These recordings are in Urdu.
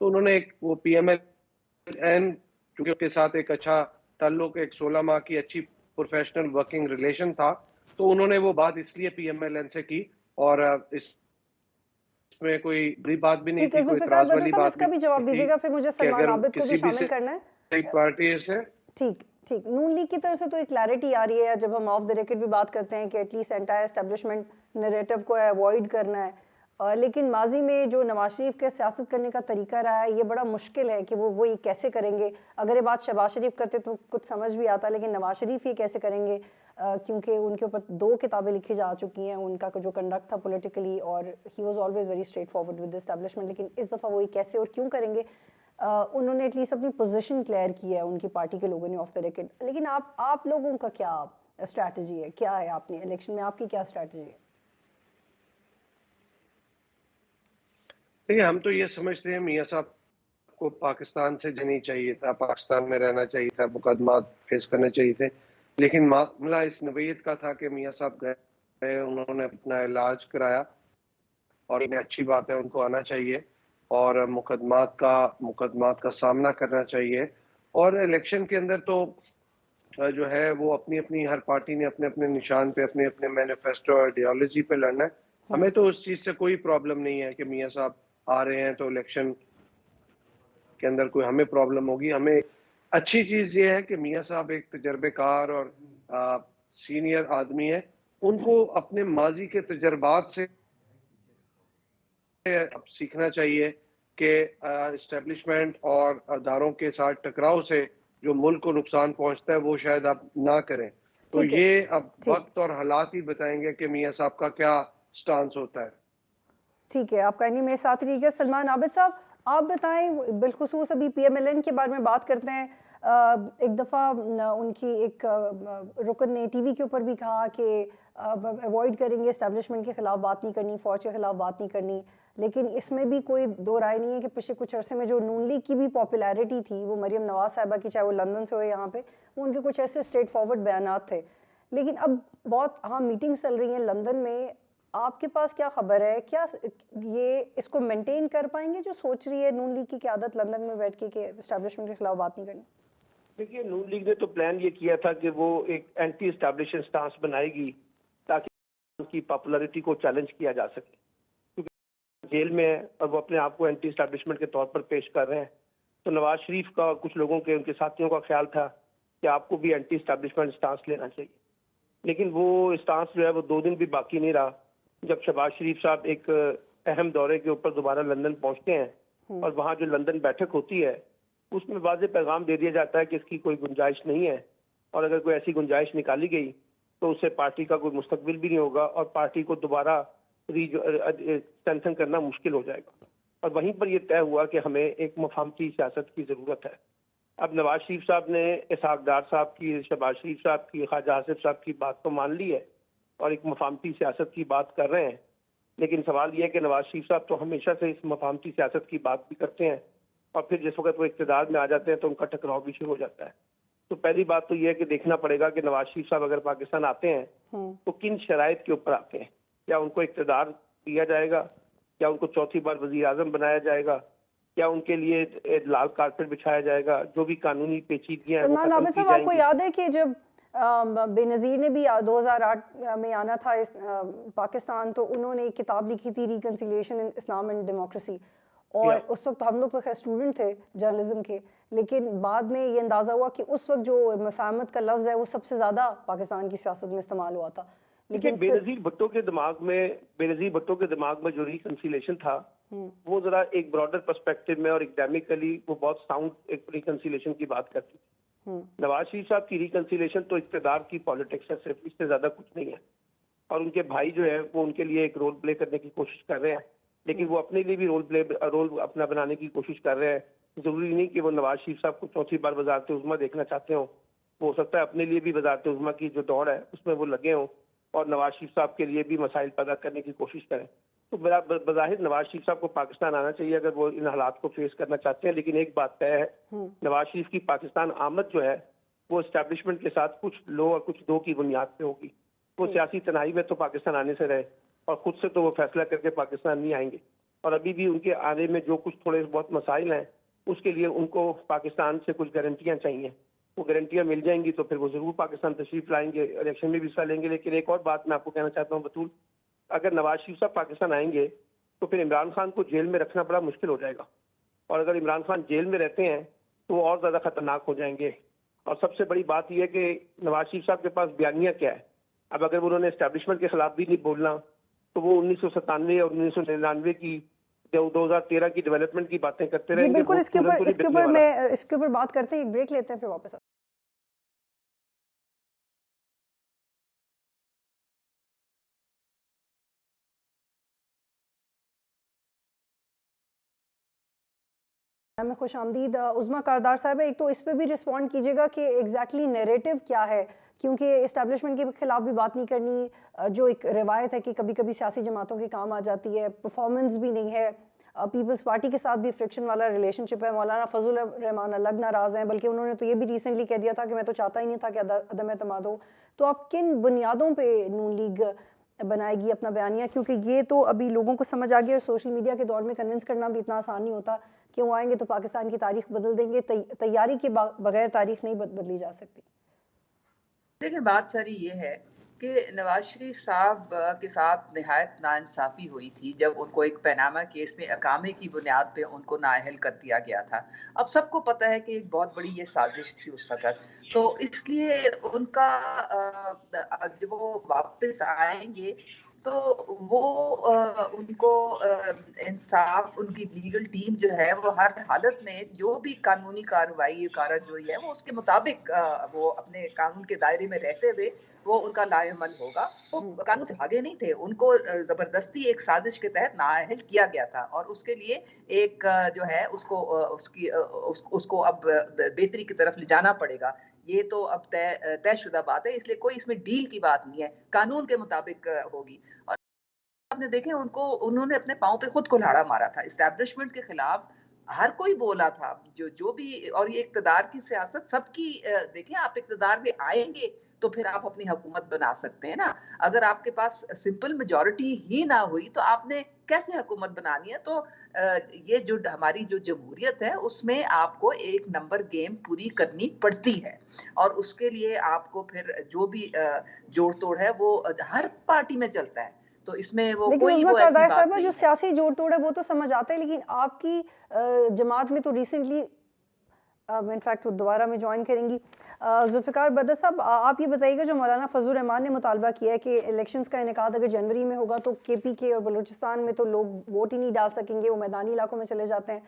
تو انہوں نے ایک وہ پی ایم ایل این چونکہ اس کے ساتھ ایک اچھا تعلق، ایک 16 ماہ کی اچھی پروفیشنل ورکنگ ریلیشن تھا، تو انہوں نے وہ بات اس لیے پی ایم ایل این سے کی، اور اس میں کوئی بری بات بھی نہیں ٹھیک ہے تھی، کوئی ذوالفقار اعتراض بھٹو والی صاحب، بات اس کا بھی جواب نہیں تھی دیجیے گا، پھر مجھے کہ سلمان اگر عابد کو بھی کسی بھی شامل کرنا ہے. پارٹی سے ٹھیک ٹھیک، نون لیگ کی طرف سے تو ایک کلیئرٹی آ رہی ہے جب ہم آف دا ریکٹ بھی بات کرتے ہیں کہ at least entire establishment narrative کو اوائڈ کرنا ہے، لیکن ماضی میں جو نواز شریف کے سیاست کرنے کا طریقہ رہا ہے یہ بڑا مشکل ہے کہ وہ یہ کیسے کریں گے. اگر یہ بات شہباز شریف کرتے تو کچھ سمجھ بھی آتا، لیکن نواز شریف یہ کیسے کریں گے، کیونکہ ان کے اوپر 2 کتابیں لکھی جا چکی ہیں، ان کا جو کنڈکٹ تھا پولیٹیکلی، اور he was always very straight forward with establishment, لیکن اس دفعہ وہ کیسے اور کیوں کریں گے. انہوں نے ایٹ لیسٹ اپنی پوزیشن کلیئر کی ہے ان کی پارٹی کے لوگوں نے آف دا ریکٹ. لیکن آپ لوگوں کا کیا اسٹریٹجی ہے، کیا ہے آپ نے الیکشن میں آپ کی کیا اسٹریٹجی ہے؟ دیکھیے، ہم تو یہ سمجھتے ہیں میاں صاحب کو پاکستان سے جانا چاہیے تھا، پاکستان میں رہنا چاہیے تھا، مقدمات فیس کرنے چاہیے تھے، لیکن معاملہ اس نوعیت کا تھا کہ میاں صاحب گئے، انہوں نے اپنا علاج کرایا، اور انہیں اچھی بات ہے، ان کو آنا چاہیے اور مقدمات کا سامنا کرنا چاہیے. اور الیکشن کے اندر تو جو ہے وہ اپنی ہر پارٹی نے اپنے اپنے نشان پہ، اپنے اپنے مینیفیسٹو اور آئیڈیالوجی پہ لڑنا ہے. ہمیں تو اس چیز سے کوئی پرابلم نہیں ہے کہ میاں صاحب آ رہے ہیں تو الیکشن کے اندر کوئی ہمیں پرابلم ہوگی. ہمیں اچھی چیز یہ ہے کہ میاں صاحب ایک تجربے کار اور سینئر آدمی ہے، ان کو اپنے ماضی کے تجربات سے اب سیکھنا چاہیے کہ اسٹیبلشمنٹ اور اداروں کے ساتھ ٹکراؤ سے جو ملک کو نقصان پہنچتا ہے وہ شاید اب نہ کریں. تو ٹھیک ہے، یہ اب ٹھیک وقت اور حالات ہی بتائیں گے کہ میاں صاحب کا کیا سٹانس ہوتا ہے. ٹھیک ہے، آپ کائنڈلی میرے ساتھ رہیے. سلمان عابد صاحب آپ بتائیں، بالخصوص ابھی پی ایم ایل این کے بارے میں بات کرتے ہیں. ایک دفعہ ان کی ایک رکن نے ٹی وی کے اوپر بھی کہا کہ اوائڈ کریں گے، اسٹیبلشمنٹ کے خلاف بات نہیں کرنی، فوج کے خلاف بات نہیں کرنی. لیکن اس میں بھی کوئی دو رائے نہیں ہے کہ پچھلے کچھ عرصے میں جو نون لیگ کی بھی پاپولیرٹی تھی، وہ مریم نواز صاحبہ کی، چاہے وہ لندن سے ہو یہاں پہ، وہ ان کے کچھ ایسے اسٹریٹ فارورڈ بیانات تھے. لیکن اب بہت میٹنگز چل رہی ہیں لندن میں، آپ کے پاس کیا خبر ہے، کیا یہ اس کو مینٹین کر پائیں گے جو سوچ رہی ہے نون لیگ کی قیادت لندن میں بیٹھ کے کہ اسٹیبلشمنٹ کے خلاف بات نہیں کرنی؟ دیکھیے، نون لیگ نے تو پلان یہ کیا تھا کہ وہ ایک اینٹی اسٹیبلشمنٹ سٹانس بنائے گی تاکہ ان کی پاپولیرٹی کو چیلنج کیا جا سکے، کیونکہ جیل میں ہے اور وہ اپنے آپ کو اینٹی اسٹیبلشمنٹ کے طور پر پیش کر رہے ہیں. تو نواز شریف کا اور کچھ لوگوں کے، ان کے ساتھیوں کا خیال تھا کہ آپ کو بھی اینٹی اسٹیبلشمنٹ سٹانس لینا چاہیے. لیکن وہ سٹانس جو ہے وہ 2 دن بھی باقی نہیں رہا جب شہباز شریف صاحب ایک اہم دورے کے اوپر دوبارہ لندن پہنچتے ہیں، اور وہاں جو لندن بیٹھک ہوتی ہے اس میں واضح پیغام دے دیا جاتا ہے کہ اس کی کوئی گنجائش نہیں ہے، اور اگر کوئی ایسی گنجائش نکالی گئی تو اس سے پارٹی کا کوئی مستقبل بھی نہیں ہوگا اور پارٹی کو دوبارہ اسٹرینتھن کرنا مشکل ہو جائے گا. اور وہیں پر یہ طے ہوا کہ ہمیں ایک مفاہمتی سیاست کی ضرورت ہے. اب نواز شریف صاحب نے اسحاق ڈار صاحب کی، شہباز شریف صاحب کی، خواجہ آصف صاحب کی بات تو مان لی ہے اور ایک مفاہمتی سیاست کی بات کر رہے ہیں. لیکن سوال یہ ہے کہ نواز شریف صاحب تو ہمیشہ سے اس مفاہمتی سیاست کی بات بھی کرتے ہیں، اور پھر جس وقت وہ اقتدار میں آ جاتے ہیں تو ان کا ٹکراؤ بھی شروع ہو جاتا ہے. تو پہلی بات تو یہ ہے کہ دیکھنا پڑے گا کہ نواز شریف صاحب اگر پاکستان آتے ہیں تو کن شرائط کے اوپر آتے ہیں. کیا ان کو اقتدار دیا جائے گا؟ کیا ان کو چوتھی بار وزیر اعظم بنایا جائے گا؟ کیا ان کے لیے لال کارپیٹ بچھایا جائے گا؟ جو بھی قانونی پیچیدگیاں ہیں وہ سلمان ختم عابد کی صاحب، آپ جائیں کو گی. یاد ہے کہ جب بے نظیر نے بھی 2008 میں آنا تھا پاکستان، تو انہوں نے ایک کتاب لکھی تھی reconciliation in Islam and democracy, اور اس وقت ہم لوگ تو خیر اسٹوڈنٹ تھے جرنلزم کے، لیکن بعد میں یہ اندازہ ہوا کہ اس وقت جو مفاہمت کا لفظ ہے وہ سب سے زیادہ پاکستان کی سیاست میں استعمال ہوا تھا. لیکن بے نظیر بھٹو کے دماغ میں جو ریکنسیلیشن تھا وہ ذرا ایک براڈر پرسپیکٹو میں اور اکیڈیمکلی وہ بہت ساؤنڈ ایک ریکنسیلیشن کی بات کرتی تھی. نواز شریف صاحب کی ریکنسیلیشن تو اقتدار کی پالیٹکس ہے، صرف اس سے زیادہ کچھ نہیں ہے. اور ان کے بھائی جو ہے وہ ان کے لیے ایک رول پلے کرنے کی کوشش کر رہے ہیں، لیکن وہ اپنے لیے بھی رول اپنا بنانے کی کوشش کر رہے ہیں. ضروری نہیں کہ وہ نواز شریف صاحب کو چوتھی بار وزارت عظمیٰ دیکھنا چاہتے ہوں. وہ ہو سکتا ہے اپنے لیے بھی وزارت عظمیٰ کی جو دوڑ ہے اس میں وہ لگے ہوں اور نواز شریف صاحب کے لیے بھی مسائل پیدا کرنے کی کوشش کریں. تو بظاہر نواز شریف صاحب کو پاکستان آنا چاہیے اگر وہ ان حالات کو فیس کرنا چاہتے ہیں. لیکن ایک بات طے ہے، نواز شریف کی پاکستان آمد جو ہے وہ اسٹیبلشمنٹ کے ساتھ کچھ لو اور کچھ دو کی بنیاد پہ ہوگی. وہ سیاسی تنہائی میں تو پاکستان آنے سے رہے، اور خود سے تو وہ فیصلہ کر کے پاکستان نہیں آئیں گے. اور ابھی بھی ان کے آنے میں جو کچھ تھوڑے بہت مسائل ہیں اس کے لیے ان کو پاکستان سے کچھ گارنٹیاں چاہیے. وہ گارنٹیاں مل جائیں گی تو پھر وہ ضرور پاکستان تشریف لائیں گے, الیکشن میں بھی حصہ لیں گے. لیکن ایک اور بات میں آپ کو کہنا چاہتا ہوں بطول, اگر نواز شریف صاحب پاکستان آئیں گے تو پھر عمران خان کو جیل میں رکھنا بڑا مشکل ہو جائے گا, اور اگر عمران خان جیل میں رہتے ہیں تو وہ اور زیادہ خطرناک ہو جائیں گے. اور سب سے بڑی بات یہ ہے کہ نواز شریف صاحب کے پاس بیانیہ کیا ہے. اب اگر انہوں نے اسٹیبلشمنٹ کے خلاف بھی نہیں بولنا تو وہ 1997 اور 1999 کی 2013 کی ڈیولپمنٹ کی باتیں کرتے جی رہیں گے. بالکل, اس کے اوپر بات کرتے ہیں, ایک بریک لیتے ہیں پھر واپس میں خوش آمدید. عظمیٰ کاردار صاحب, ایک تو اس پہ بھی رسپونڈ کیجیے گا کہ ایگزیکٹلی نیریٹو کیا ہے, کیونکہ اسٹیبلشمنٹ کے خلاف بھی بات نہیں کرنی, جو ایک روایت ہے کہ کبھی کبھی سیاسی جماعتوں کے کام آ جاتی ہے, پرفارمنس بھی نہیں ہے, پیپلز پارٹی کے ساتھ بھی فرکشن والا ریلیشن شپ ہے. مولانا فضل الرحمان الگ ناراض ہیں, بلکہ انہوں نے تو یہ بھی ریسنٹلی کہہ دیا تھا کہ میں تو چاہتا ہی نہیں تھا کہ عدم اعتماد ہو. تو آپ کن بنیادوں پہ نون لیگ بنائے گی اپنا بیانیہ, کیونکہ یہ تو ابھی لوگوں کو سمجھ آ گیا, اور سوشل میڈیا کے دور میں کنونس کرنا بھی اتنا آسان نہیں ہوتا کہ وہ آئیں گے تو پاکستان کی تاریخ بدل دیں گے. تیاری کے بغیر تاریخ نہیں بدلی جا سکتی. دیکھیں بات ساری یہ ہے کہ نواز شریف صاحب کے ساتھ نہایت ناانصافی ہوئی تھی جب ان کو ایک پیناما کیس میں اقامے کی بنیاد پہ ان کو نااہل کر دیا گیا تھا. اب سب کو پتہ ہے کہ ایک بہت بڑی یہ سازش تھی اس وقت, تو اس لیے ان کا جب وہ واپس آئیں گے تو وہ ان کو انصاف, ان کی لیگل ٹیم جو ہے وہ ہر حالت میں جو بھی قانونی کارروائی کارروائی ہے وہ اس کے مطابق وہ اپنے قانون کے دائرے میں رہتے ہوئے وہ ان کا لائے عمل ہوگا. وہ قانون سے بھاگے نہیں تھے, ان کو زبردستی ایک سازش کے تحت نااہل کیا گیا تھا, اور اس کے لیے ایک جو ہے اس کو اب بہتری کی طرف لے جانا پڑے گا. یہ تو اب طے شدہ بات ہے, اس لیے کوئی اس میں ڈیل کی بات نہیں ہے, قانون کے مطابق ہوگی. اور آپ نے دیکھیں انہوں نے اپنے پاؤں پہ خود کلہاڑا مارا تھا. اسٹیبلشمنٹ کے خلاف ہر کوئی بولا تھا, جو بھی, اور یہ اقتدار کی سیاست سب کی. دیکھیں آپ اقتدار میں آئیں گے تو پھر آپ اپنی حکومت بنا سکتے ہیں نا. اگر آپ کے پاس سمپل میجورٹی ہی نہ ہوئی تو آپ نے کیسے حکومت بنانی ہے؟ تو یہ جو ہماری جو جمہوریت ہے اس میں آپ کو ایک نمبر گیم پوری کرنی پڑتی ہے, اور اس کے لیے آپ کو پھر جو بھی جوڑ توڑ ہے وہ ہر پارٹی میں چلتا ہے. تو اس میں وہ کوئی وہ ایسی بات نہیں ہے. جو سیاسی جوڑ توڑ ہے وہ تو سمجھ آتا ہے, لیکن آپ کی جماعت میں تو ریسنٹلی انفیکٹ وہ دوبارہ میں جوائن کریں گی. ذوالفقار بدر صاحب, آپ یہ بتائیے گا, جو مولانا فضل الرحمان نے مطالبہ کیا ہے کہ الیکشنز کا انعقاد اگر جنوری میں ہوگا تو کے پی کے اور بلوچستان میں تو لوگ ووٹ ہی نہیں ڈال سکیں گے, وہ میدانی علاقوں میں چلے جاتے ہیں.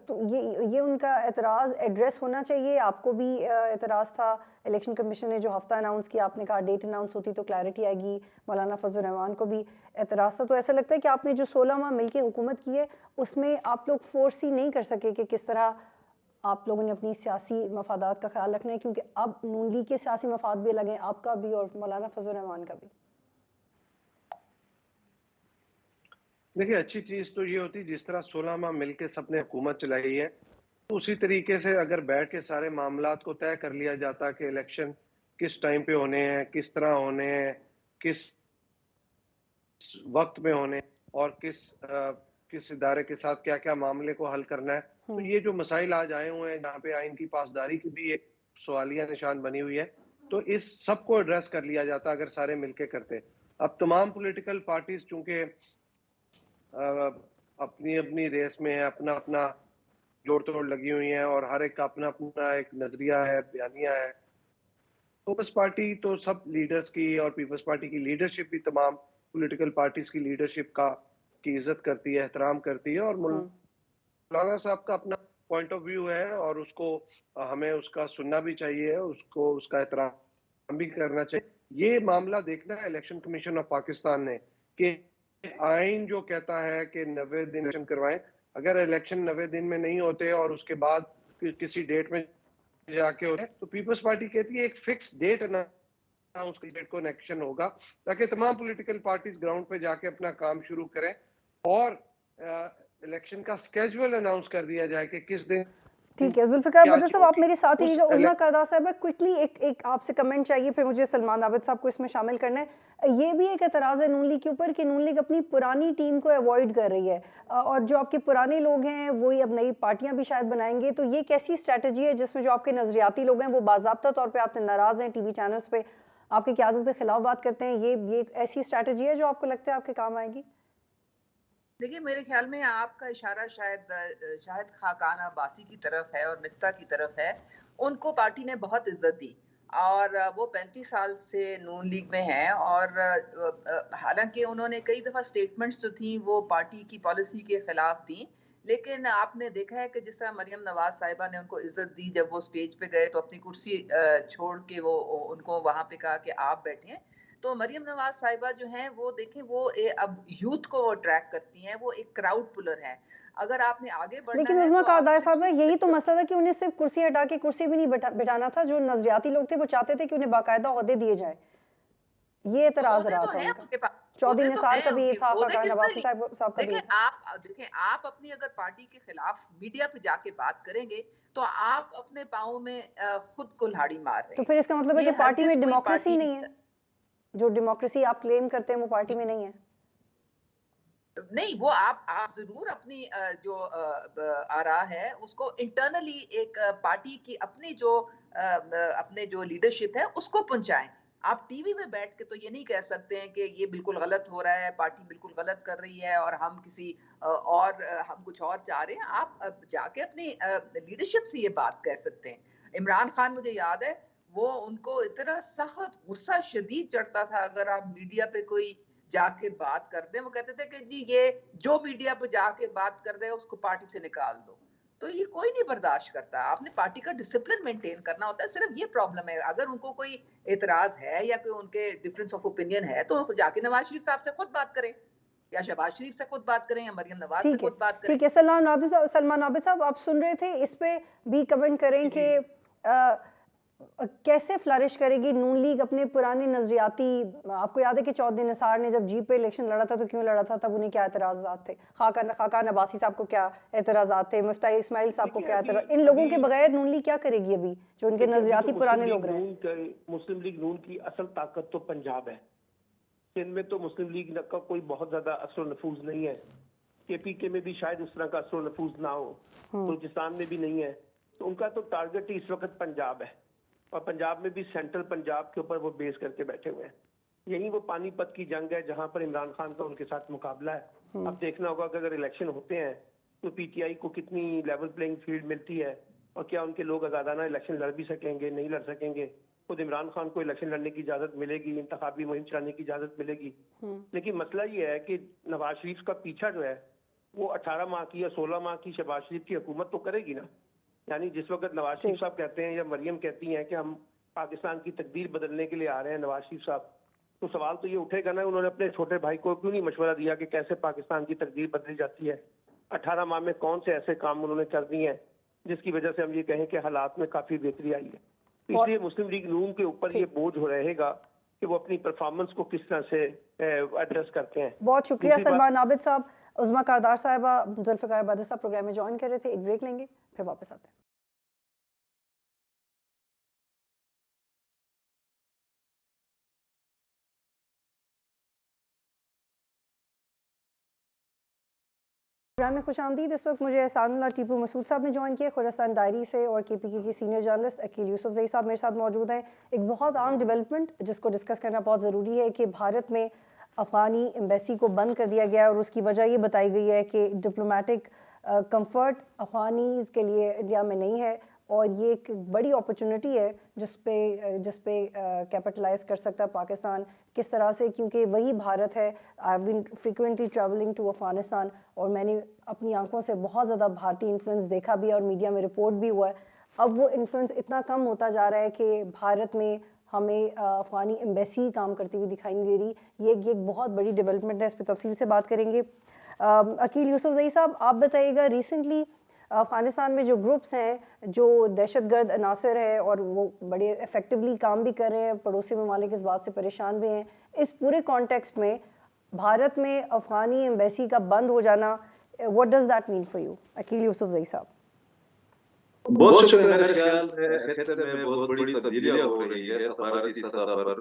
تو یہ ان کا اعتراض ایڈریس ہونا چاہیے. آپ کو بھی اعتراض تھا, الیکشن کمیشن نے جو ہفتہ اناؤنس کیا, آپ نے کہا ڈیٹ اناؤنس ہوتی تو کلیئرٹی آئے گی. مولانا فضل الرحمان کو بھی اعتراض تھا. تو ایسا لگتا ہے کہ آپ نے جو 16 ماہ مل کے حکومت کی ہے اس میں آپ لوگ فورس ہی نہیں کر سکے کہ کس طرح آپ لوگوں نے اپنی سیاسی مفادات کا خیال رکھنا ہے, کیونکہ اب نون لیگ کے سیاسی مفاد بھی الگ ہیں, آپ کا بھی اور مولانا فضل الرحمان کا بھی. دیکھیے اچھی چیز تو یہ ہوتی جس طرح 16 ماہ مل کے سب نے حکومت چلائی ہے, تو اسی طریقے سے اگر بیٹھ کے سارے معاملات کو طے کر لیا جاتا کہ الیکشن کس ٹائم پہ ہونے ہیں, کس طرح ہونے ہیں, کس وقت میں ہونے, اور کس ادارے کے ساتھ کیا کیا معاملے کو حل کرنا ہے. تو یہ جو مسائل آج آئے ہوئے ہیں جہاں پہ آئین کی پاسداری کی بھی ایک سوالیہ نشان بنی ہوئی ہے, تو اس سب کو ایڈریس کر لیا جاتا اگر سارے مل کے کرتے. اب تمام پولیٹیکل پارٹیز چونکہ اپنی اپنی ریس میں ہے, اپنا اپنا جوڑ توڑ لگی ہوئی ہیں, اور ہر ایک کا اپنا اپنا ایک نظریہ ہے, بیانیہ ہے. پیپلز پارٹی تو سب لیڈرز کی, اور پیپلز پارٹی کی لیڈرشپ بھی تمام پولیٹیکل پارٹیز کی لیڈرشپ کی عزت کرتی ہے, احترام کرتی ہے, اور مولانا صاحب کا اپنا پوائنٹ آف ویو ہے, اور اس کو ہمیں اس کا سننا بھی چاہیے, اس کا احترام بھی کرنا چاہیے. یہ معاملہ دیکھنا ہے الیکشن کمیشن آف پاکستان نے کہ آئین جو کہتا ہے کہ 90 دن الیکشن کروائیں, اگر الیکشن 90 دن میں نہیں ہوتے اور اس کے بعد کسی ڈیٹ میں جا کے ہوتے تو پیپلز پارٹی کہتی ہے ایک فکس ڈیٹ اس کی ڈیٹ کو ایکشن ہوگا, تاکہ تمام پولیٹیکل پارٹیز گراؤنڈ پہ جا کے اپنا کام شروع کریں, اور الیکشن کا سکیجول اناؤنس کر دیا جائے کہ کس دن. ٹھیک ہے ذوالفقار بدر صاحب, آپ میرے ساتھ ہی گا. عظمیٰ کاردار صاحب کوئکلی ایک آپ سے کمنٹ چاہیے, پھر مجھے سلمان عابد صاحب کو اس میں شامل کرنا ہے. یہ بھی ایک اعتراض ہے نون لیگ کے اوپر کہ نون لیگ اپنی پرانی ٹیم کو ایوائڈ کر رہی ہے اور جو آپ کے پرانے لوگ ہیں وہی اب نئی پارٹیاں بھی شاید بنائیں گے. تو یہ کیسی اسٹریٹجی ہے جس میں جو آپ کے نظریاتی لوگ ہیں وہ باضابطہ طور پہ آپ سے ناراض ہیں, ٹی وی چینلز پہ آپ کی قیادت کے خلاف بات کرتے ہیں, یہ ایسی اسٹریٹجی ہے جو آپ کو لگتا ہے آپ کے کام آئے گی؟ دیکھیے میرے خیال میں آپ کا اشارہ شاید خاقان عباسی کی طرف ہے اور مفتاح کی طرف ہے. ان کو پارٹی نے بہت عزت دی اور وہ 35 سال سے نون لیگ میں ہیں اور حالانکہ انہوں نے کئی دفعہ سٹیٹمنٹس جو تھیں وہ پارٹی کی پالیسی کے خلاف تھیں, لیکن آپ نے دیکھا ہے کہ جس طرح مریم نواز صاحبہ نے ان کو عزت دی, جب وہ سٹیج پہ گئے تو اپنی کرسی چھوڑ کے وہ ان کو وہاں پہ کہا کہ آپ بیٹھیں. تو مریم نواز صاحبہ جو ہیں وہ دیکھیں وہ اب یوتھ کو وہ ٹریک کرتی ہیں, وہ ایک کراؤڈ پلر ہیں. اگر آپ نے آگے بڑھنا لیکن ہے عظمیٰ تو آپ کاردار صاحبہ 60 یہی تو مسئلہ تھا کہ انہیں صرف کرسی ہٹا کے کرسی بھی نہیں بٹھانا تھا, جو نظریاتی لوگ تھے وہ چاہتے تھے کہ انہیں باقاعدہ عہدے دیے جائیں. یہ اعتراض رہا تھا ان کا. چودھری نثار کا بھی یہ تھا, خاقان عباسی صاحب کا بھی یہ تھا. دیکھیں آپ اپنی اگر پارٹی کے خلاف میڈیا پہ جا کے بات کریں گے تو آپ اپنے پاؤں میں خود کلہاڑی مار رہے ہیں. تو پھر اس کا مطلب ہے کہ پارٹی میں کوئی ڈیموکریسی نہیں ہے, جو ڈیموکریسی آپ کلیم کرتے ہیں وہ پارٹی میں نہیں ہے. نہیں, وہ آپ ضرور اپنی جو آراء ہے اس کو انٹرنلی ایک پارٹی کی اپنی جو اپنے جو لیڈرشپ ہے اس کو پہنچائیں. آپ ٹی وی میں بیٹھ کے تو یہ نہیں کہہ سکتے ہیں کہ یہ بالکل غلط ہو رہا ہے, پارٹی بالکل غلط کر رہی ہے اور ہم ہم کچھ اور چاہ رہے ہیں. آپ جا کے اپنی لیڈرشپ سے یہ بات کہہ سکتے ہیں. عمران خان مجھے یاد ہے وہ ان کو اتنا سخت غصہ شدید چڑھتا تھا اگر آپ میڈیا پہ کوئی جا کے بات کر دیں. وہ کہتے تھے کہ جی یہ جو میڈیا پہ جا کے بات کر دے اس کو پارٹی سے نکال دو. تو یہ کوئی نہیں برداشت کرتا. آپ نے پارٹی کا ڈسپلن مینٹین کرنا ہوتا ہے, صرف یہ پرابلم ہے. اگر ان کو کوئی اعتراض ہے یا کوئی ان کے ڈفرینس آف اوپینین ہے تو جا کے نواز شریف صاحب سے خود بات کریں, یا شہباز شریف سے خود بات کریں, یا مریم نواز سے خود بات کریں. ٹھیک ہے. سلمان عابد صاحب آپ سن رہے تھے, اس پہ بھی کمنٹ کریں کہ کیسے فلرش کرے گی نون لیگ اپنے پرانے نظریاتی. آپ کو یاد ہے کہ چودھری نثار نے جب جی پہ الیکشن لڑا تھا تو کیوں لڑا تھا, تب انہیں کیا اعتراضات تھے, خاقان عباسی صاحب کو کیا اعتراضات تھے, مفتاح اسماعیل صاحب کو کیا اعتراض. ان لوگوں کے بغیر نون لیگ کیا کرے گی ابھی جو ان کے نظریاتی پرانے لوگ رہے؟ مسلم لیگ نون کی اصل طاقت تو پنجاب ہے. سندھ میں تو مسلم لیگ کا کوئی بہت زیادہ اثر و نفوذ نہیں ہے. کے پی کے میں بھی شاید اس طرح کا اثر و نفوذ نہ ہو, بلوچستان میں بھی نہیں ہے. تو ان کا تو ٹارگٹ ہی اس وقت پنجاب ہے, اور پنجاب میں بھی سینٹرل پنجاب کے اوپر وہ بیس کر کے بیٹھے ہوئے ہیں. یہی وہ پانی پت کی جنگ ہے جہاں پر عمران خان کا ان کے ساتھ مقابلہ ہے. اب دیکھنا ہوگا کہ اگر الیکشن ہوتے ہیں تو پی ٹی آئی کو کتنی لیول پلینگ فیلڈ ملتی ہے, اور کیا ان کے لوگ آزادانہ الیکشن لڑ بھی سکیں گے, نہیں لڑ سکیں گے. خود عمران خان کو الیکشن لڑنے کی اجازت ملے گی, انتخابی مہم چلانے کی اجازت ملے گی. لیکن مسئلہ یہ ہے کہ نواز شریف کا پیچھا جو ہے وہ 18 ماہ کی یا 16 ماہ کی شہباز شریف کی حکومت تو کرے گی نا. یعنی جس وقت نواز شریف صاحب کہتے ہیں یا مریم کہتی ہیں کہ ہم پاکستان کی تقدیر بدلنے کے لیے آ رہے ہیں نواز شریف صاحب, تو سوال تو یہ اٹھے گا نا, انہوں نے اپنے چھوٹے بھائی کو کیوں نہیں مشورہ دیا کہ کیسے پاکستان کی تقدیر بدلی جاتی ہے. 18 ماہ میں کون سے ایسے کام انہوں نے کر دیے ہیں جس کی وجہ سے ہم یہ کہیں کہ حالات میں کافی بہتری آئی ہے. اس لیے مسلم لیگ نون کے اوپر یہ بوجھ رہے گا کہ وہ اپنی پرفارمنس کو کس طرح سے ایڈریس کرتے ہیں. بہت شکریہ سلمان عابد صاحب. عظمیٰ کاردار صاحبہ ذوالفقار عبادی صاحب پروگرام میں جوائن کر رہے تھے. ایک بریک لیں گے پھر واپس آتے ہیں. پروگرام میں خوش آمدید. اس وقت مجھے احسان اللہ ٹیپو مسعود صاحب نے جوائن کیا خراسان ڈائری سے, اور کے پی کے سینئر جرنلسٹ عقیل یوسف زئی صاحب میرے ساتھ موجود ہیں. ایک بہت عام ڈیولپمنٹ جس کو ڈسکس کرنا بہت ضروری ہے کہ بھارت میں افغانی ایمبیسی کو بند کر دیا گیا, اور اس کی وجہ یہ بتائی گئی ہے کہ ڈپلومیٹک کمفرٹ افغانیز کے لیے انڈیا میں نہیں ہے, اور یہ ایک بڑی اپرچونٹی ہے جس پہ کیپٹلائز کر سکتا ہے پاکستان. کس طرح سے, کیونکہ وہی بھارت ہے. آئی بین فریکوینٹلی ٹریولنگ ٹو افغانستان, اور میں نے اپنی آنکھوں سے بہت زیادہ بھارتی انفلوئنس دیکھا بھی ہے, اور میڈیا میں رپورٹ بھی ہوا ہے. اب وہ انفلوئنس اتنا کم ہوتا جا رہا ہے کہ بھارت میں ہمیں افغانی ایمبیسی کام کرتی ہوئی دکھائی نہیں دے رہی. یہ ایک بہت بڑی ڈیولپمنٹ ہے, اس پہ تفصیل سے بات کریں گے. عقیل یوسف زئی صاحب, آپ بتائیے گا, ریسنٹلی افغانستان میں جو گروپس ہیں جو دہشت گرد عناصر ہیں اور وہ بڑے افیکٹولی کام بھی کر رہے ہیں, پڑوسی ممالک اس بات سے پریشان بھی ہیں, اس پورے کانٹیکسٹ میں بھارت میں افغانی ایمبیسی کا بند ہو جانا, what does that mean for you? Aqeel یوسف زئی صاحب. بہت شکریہ. میرے خیال میں خطے میں بہت بڑی تبدیلیاں ہو رہی ہے سفارتی سطح پر.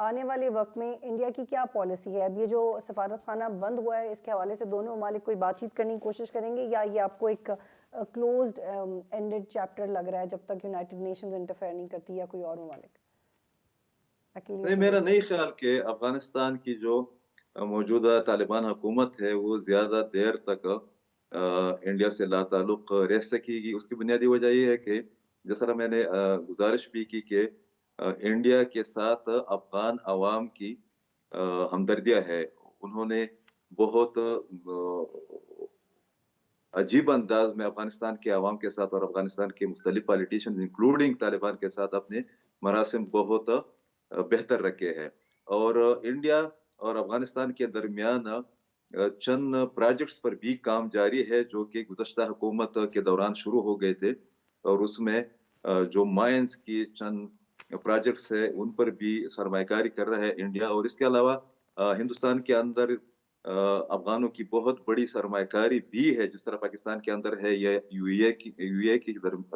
آنے والے وقت میں انڈیا کی کیا پالیسی ہے؟ اب یہ جو سفارت خانہ بند ہوا ہے اس کے حوالے سے دونوں ممالک کوئی بات چیت کرنے کی کوشش کریں گے، یا یہ آپ کو ایک کلوزڈ اینڈڈ چیپٹر لگ رہا ہے جب تک یونائٹڈ نیشنز انٹرفیئر نہیں کرتی یا کوئی اور ممالک؟ نہیں، میرا نہیں خیال کہ افغانستان کی جو موجودہ طالبان حکومت ہے وہ زیادہ دیر تک انڈیا سے لا تعلق رہ سکے گی. اس کی بنیادی وجہ یہ ہے کہ جس طرح میں نے گزارش بھی کی کہ انڈیا کے ساتھ افغان عوام کی ہمدردیاں ہے. انہوں نے بہت عجیب انداز میں افغانستان کے عوام کے ساتھ اور افغانستان کے مختلف پالیٹیشین انکلوڈنگ طالبان کے ساتھ اپنے مراسم بہت بہتر رکھے ہیں. اور انڈیا اور افغانستان کے درمیان چند پروجیکٹس پر بھی کام جاری ہے جو کہ گزشتہ حکومت کے دوران شروع ہو گئے تھے، اور اس میں جو مائنز کی چند پروجیکٹس ہے ان پر بھی سرمایہ کاری کر رہا ہے انڈیا. اور اس کے علاوہ ہندوستان کے اندر افغانوں کی بہت بڑی سرمایہ کاری بھی ہے، جس طرح پاکستان کے اندر ہے یا یو اے کے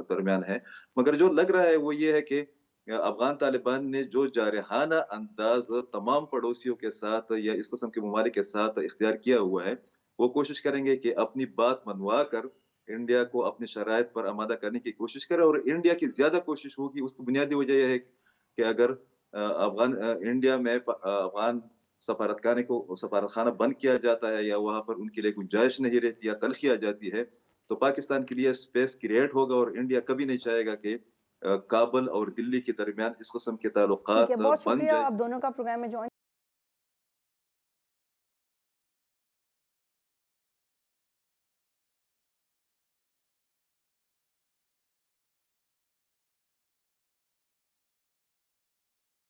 درمیان ہے. مگر جو لگ رہا ہے وہ یہ ہے کہ افغان طالبان نے جو جارحانہ انداز تمام پڑوسیوں کے ساتھ یا اس قسم کے ممالک کے ساتھ اختیار کیا ہوا ہے، وہ کوشش کریں گے کہ اپنی بات منوا کر انڈیا کو اپنی شرائط پر آمادہ کرنے کی کوشش کرے. اور انڈیا کی زیادہ کوشش ہوگی. اس کی بنیادی وجہ یہ ہے کہ اگر انڈیا میں افغان سفارت خانہ بند کیا جاتا ہے یا وہاں پر ان کے لیے گنجائش نہیں رہتی یا تلخی آ جاتی ہے، تو پاکستان کے لیے اسپیس کریٹ ہوگا. اور انڈیا کبھی نہیں چاہے گا کہ کابل اور دلی کے درمیان اس قسم کے تعلقات ٹھیک ہے، بہت بن شکریہ جائے. آپ دونوں کا پروگرام میں جوائن